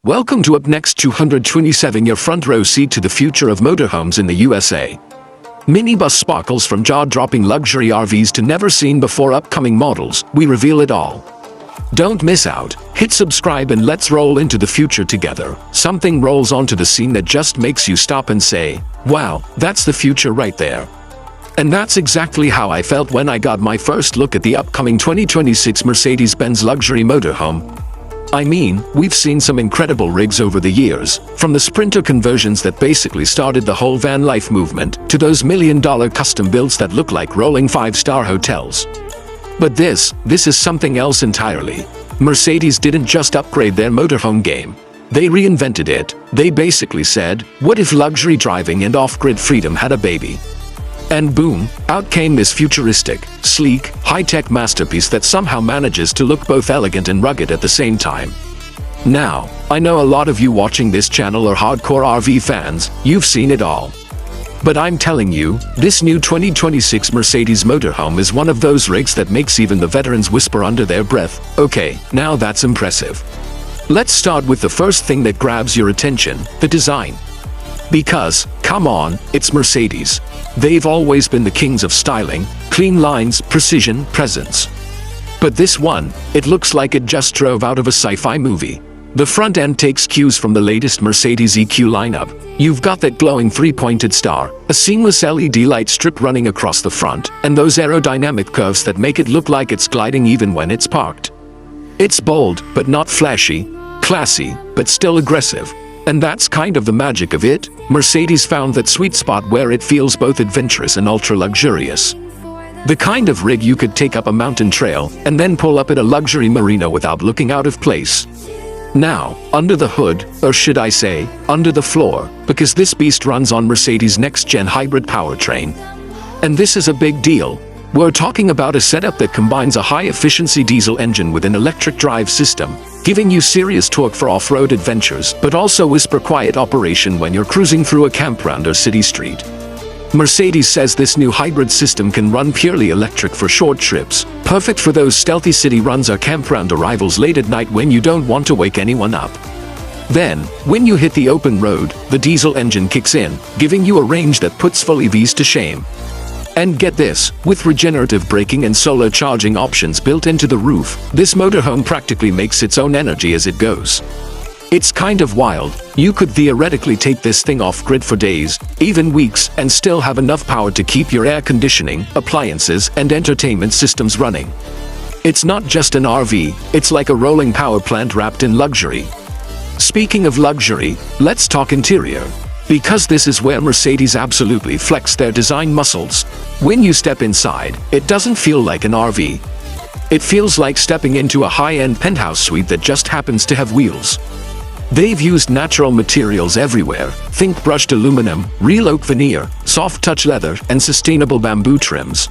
Welcome to Upnext 227, your front row seat to the future of motorhomes in the USA. Minibus sparkles from jaw-dropping luxury RVs to never-seen-before upcoming models, we reveal it all. Don't miss out, hit subscribe and let's roll into the future together. Something rolls onto the scene that just makes you stop and say, wow, that's the future right there. And that's exactly how I felt when I got my first look at the upcoming 2026 Mercedes-Benz Luxury Motorhome. I mean, we've seen some incredible rigs over the years, from the Sprinter conversions that basically started the whole van life movement, to those million-dollar custom builds that look like rolling five-star hotels. But this is something else entirely. Mercedes didn't just upgrade their motorhome game. They reinvented it. They basically said, what if luxury driving and off-grid freedom had a baby? And boom, out came this futuristic, sleek, high-tech masterpiece that somehow manages to look both elegant and rugged at the same time. Now, I know a lot of you watching this channel are hardcore RV fans, you've seen it all. But I'm telling you, this new 2026 Mercedes motorhome is one of those rigs that makes even the veterans whisper under their breath, okay, now that's impressive. Let's start with the first thing that grabs your attention, the design. Because, come on, it's Mercedes. They've always been the kings of styling, clean lines, precision, presence. But this one, it looks like it just drove out of a sci-fi movie. The front end takes cues from the latest Mercedes EQ lineup. You've got that glowing three-pointed star, a seamless LED light strip running across the front, and those aerodynamic curves that make it look like it's gliding even when it's parked. It's bold, but not flashy, classy, but still aggressive. And that's kind of the magic of it. Mercedes found that sweet spot where it feels both adventurous and ultra-luxurious. The kind of rig you could take up a mountain trail and then pull up at a luxury marina without looking out of place. Now, under the hood, or should I say, under the floor, because this beast runs on Mercedes' next-gen hybrid powertrain. And this is a big deal. We're talking about a setup that combines a high-efficiency diesel engine with an electric drive system, giving you serious torque for off-road adventures, but also whisper-quiet operation when you're cruising through a campground or city street. Mercedes says this new hybrid system can run purely electric for short trips, perfect for those stealthy city runs or campground arrivals late at night when you don't want to wake anyone up. Then, when you hit the open road, the diesel engine kicks in, giving you a range that puts full EVs to shame. And get this, with regenerative braking and solar charging options built into the roof, this motorhome practically makes its own energy as it goes. It's kind of wild. You could theoretically take this thing off-grid for days, even weeks, and still have enough power to keep your air conditioning, appliances, and entertainment systems running. It's not just an RV, it's like a rolling power plant wrapped in luxury. Speaking of luxury, let's talk interior. Because this is where Mercedes absolutely flex their design muscles. When you step inside, it doesn't feel like an RV. It feels like stepping into a high-end penthouse suite that just happens to have wheels. They've used natural materials everywhere. Think brushed aluminum, real oak veneer, soft touch leather, and sustainable bamboo trims.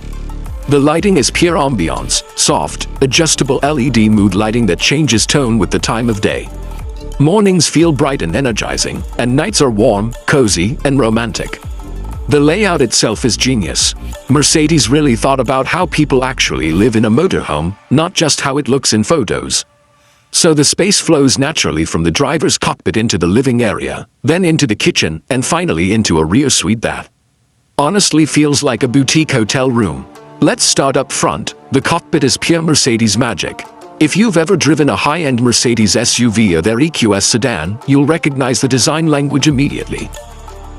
The lighting is pure ambiance, soft, adjustable LED mood lighting that changes tone with the time of day. Mornings feel bright and energizing, and nights are warm, cozy, and romantic. The layout itself is genius. Mercedes really thought about how people actually live in a motorhome, not just how it looks in photos. So the space flows naturally from the driver's cockpit into the living area, then into the kitchen, and finally into a rear suite that honestly feels like a boutique hotel room. Let's start up front. The cockpit is pure Mercedes magic. If you've ever driven a high-end Mercedes SUV or their EQS sedan, you'll recognize the design language immediately.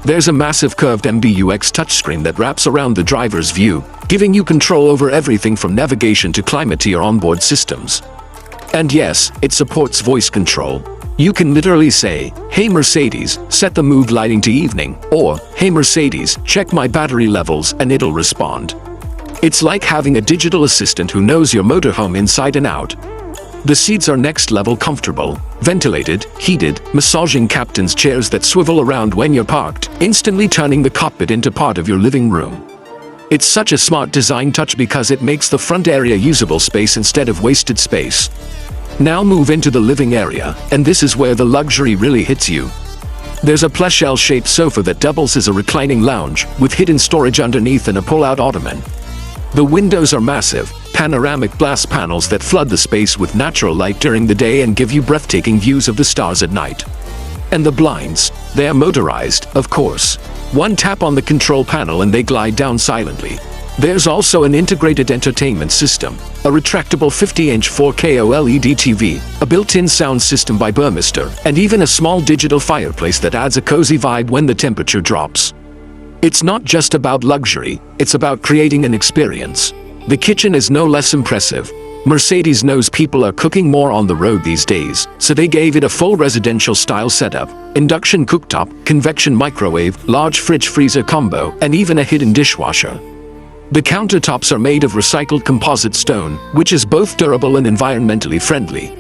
There's a massive curved MBUX touchscreen that wraps around the driver's view, giving you control over everything from navigation to climate to your onboard systems. And yes, it supports voice control. You can literally say, "Hey Mercedes, set the mood lighting to evening," or "Hey Mercedes, check my battery levels," and it'll respond. It's like having a digital assistant who knows your motorhome inside and out. The seats are next-level comfortable, ventilated, heated, massaging captain's chairs that swivel around when you're parked, instantly turning the cockpit into part of your living room. It's such a smart design touch because it makes the front area usable space instead of wasted space. Now move into the living area, and this is where the luxury really hits you. There's a plush L-shaped sofa that doubles as a reclining lounge, with hidden storage underneath and a pull-out ottoman. The windows are massive, panoramic glass panels that flood the space with natural light during the day and give you breathtaking views of the stars at night. And the blinds, they are motorized, of course. One tap on the control panel and they glide down silently. There's also an integrated entertainment system, a retractable 50-inch 4K OLED TV, a built-in sound system by Burmester, and even a small digital fireplace that adds a cozy vibe when the temperature drops. It's not just about luxury, it's about creating an experience. The kitchen is no less impressive. Mercedes knows people are cooking more on the road these days, so they gave it a full residential-style setup, induction cooktop, convection microwave, large fridge-freezer combo, and even a hidden dishwasher. The countertops are made of recycled composite stone, which is both durable and environmentally friendly.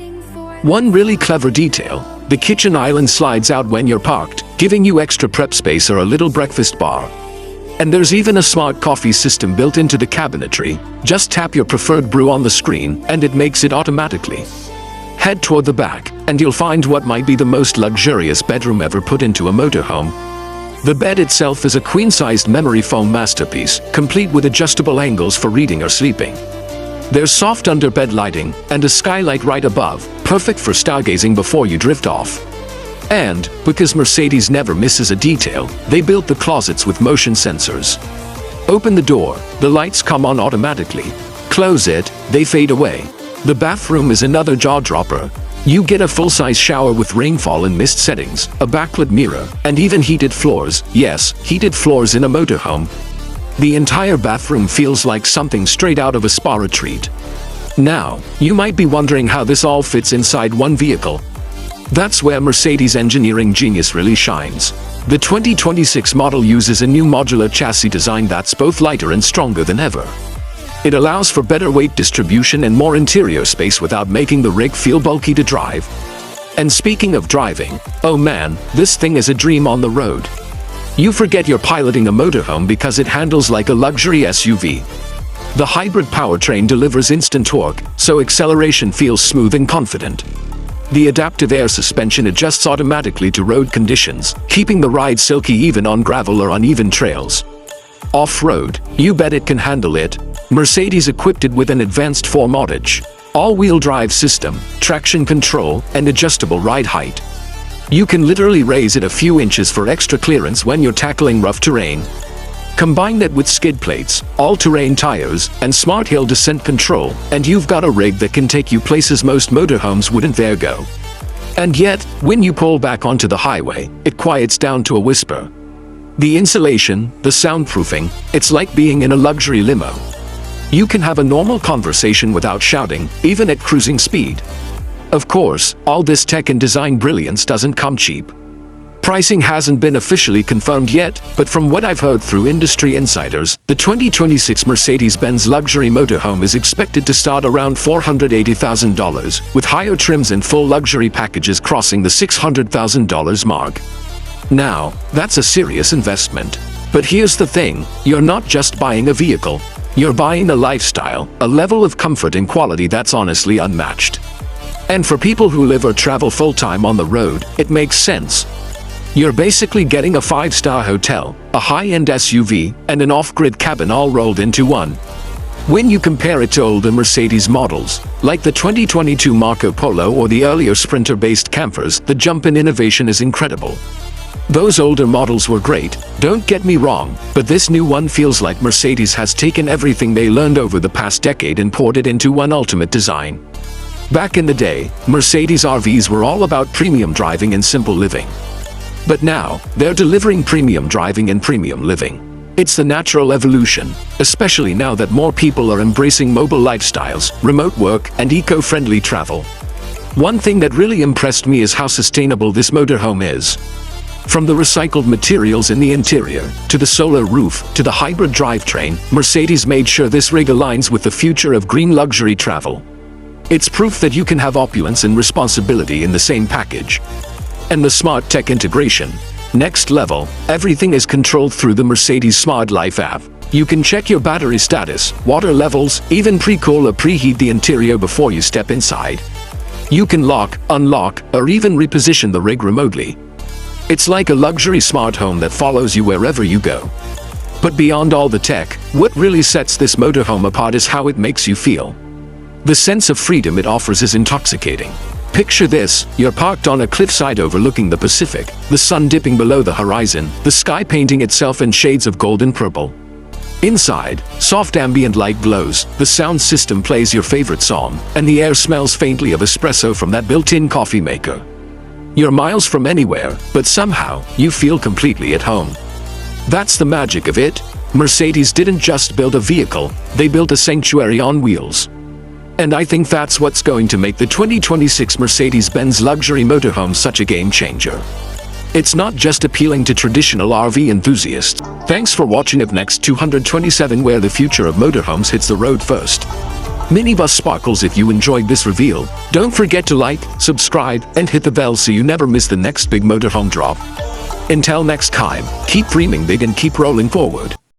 One really clever detail, the kitchen island slides out when you're parked, giving you extra prep space or a little breakfast bar. And there's even a smart coffee system built into the cabinetry. Just tap your preferred brew on the screen, and it makes it automatically. Head toward the back, and you'll find what might be the most luxurious bedroom ever put into a motorhome. The bed itself is a queen-sized memory foam masterpiece, complete with adjustable angles for reading or sleeping. There's soft underbed lighting, and a skylight right above, perfect for stargazing before you drift off. And, because Mercedes never misses a detail, they built the closets with motion sensors. Open the door, the lights come on automatically. Close it, they fade away. The bathroom is another jaw-dropper. You get a full-size shower with rainfall and mist settings, a backlit mirror, and even heated floors. Yes, heated floors in a motorhome. The entire bathroom feels like something straight out of a spa retreat. Now, you might be wondering how this all fits inside one vehicle. That's where Mercedes' engineering genius really shines. The 2026 model uses a new modular chassis design that's both lighter and stronger than ever. It allows for better weight distribution and more interior space without making the rig feel bulky to drive. And speaking of driving, oh man, this thing is a dream on the road. You forget you're piloting a motorhome because it handles like a luxury SUV. The hybrid powertrain delivers instant torque, so acceleration feels smooth and confident. The adaptive air suspension adjusts automatically to road conditions, keeping the ride silky even on gravel or uneven trails. Off-road, you bet it can handle it. Mercedes equipped it with an advanced 4MODH, all-wheel drive system, traction control, and adjustable ride height. You can literally raise it a few inches for extra clearance when you're tackling rough terrain. Combine that with skid plates, all-terrain tires, and smart hill descent control, and you've got a rig that can take you places most motorhomes wouldn't dare go. And yet, when you pull back onto the highway, it quiets down to a whisper. The insulation, the soundproofing, it's like being in a luxury limo. You can have a normal conversation without shouting, even at cruising speed. Of course, all this tech and design brilliance doesn't come cheap. Pricing hasn't been officially confirmed yet, but from what I've heard through industry insiders, the 2026 Mercedes-Benz Luxury Motorhome is expected to start around $480,000, with higher trims and full luxury packages crossing the $600,000 mark. Now, that's a serious investment. But here's the thing, you're not just buying a vehicle. You're buying a lifestyle, a level of comfort and quality that's honestly unmatched. And for people who live or travel full-time on the road, it makes sense. You're basically getting a 5-star hotel, a high-end SUV, and an off-grid cabin all rolled into one. When you compare it to older Mercedes models, like the 2022 Marco Polo or the earlier Sprinter-based campers, the jump in innovation is incredible. Those older models were great, don't get me wrong, but this new one feels like Mercedes has taken everything they learned over the past decade and poured it into one ultimate design. Back in the day, Mercedes RVs were all about premium driving and simple living. But now, they're delivering premium driving and premium living. It's the natural evolution, especially now that more people are embracing mobile lifestyles, remote work, and eco-friendly travel. One thing that really impressed me is how sustainable this motorhome is. From the recycled materials in the interior, to the solar roof, to the hybrid drivetrain, Mercedes made sure this rig aligns with the future of green luxury travel. It's proof that you can have opulence and responsibility in the same package. And the smart tech integration. Next level, everything is controlled through the Mercedes Smart Life app. You can check your battery status, water levels, even pre-cool or preheat the interior before you step inside. You can lock, unlock, or even reposition the rig remotely. It's like a luxury smart home that follows you wherever you go. But beyond all the tech, what really sets this motorhome apart is how it makes you feel. The sense of freedom it offers is intoxicating. Picture this, you're parked on a cliffside overlooking the Pacific, the sun dipping below the horizon, the sky painting itself in shades of gold and purple. Inside, soft ambient light glows, the sound system plays your favorite song, and the air smells faintly of espresso from that built-in coffee maker. You're miles from anywhere, but somehow, you feel completely at home. That's the magic of it. Mercedes didn't just build a vehicle, they built a sanctuary on wheels. And I think that's what's going to make the 2026 Mercedes-Benz Luxury Motorhome such a game changer. It's not just appealing to traditional RV enthusiasts. Thanks for watching Upnext 227, where the future of motorhomes hits the road first. Minibus Sparkles, if you enjoyed this reveal, don't forget to like, subscribe, and hit the bell so you never miss the next big motorhome drop. Until next time, keep dreaming big and keep rolling forward.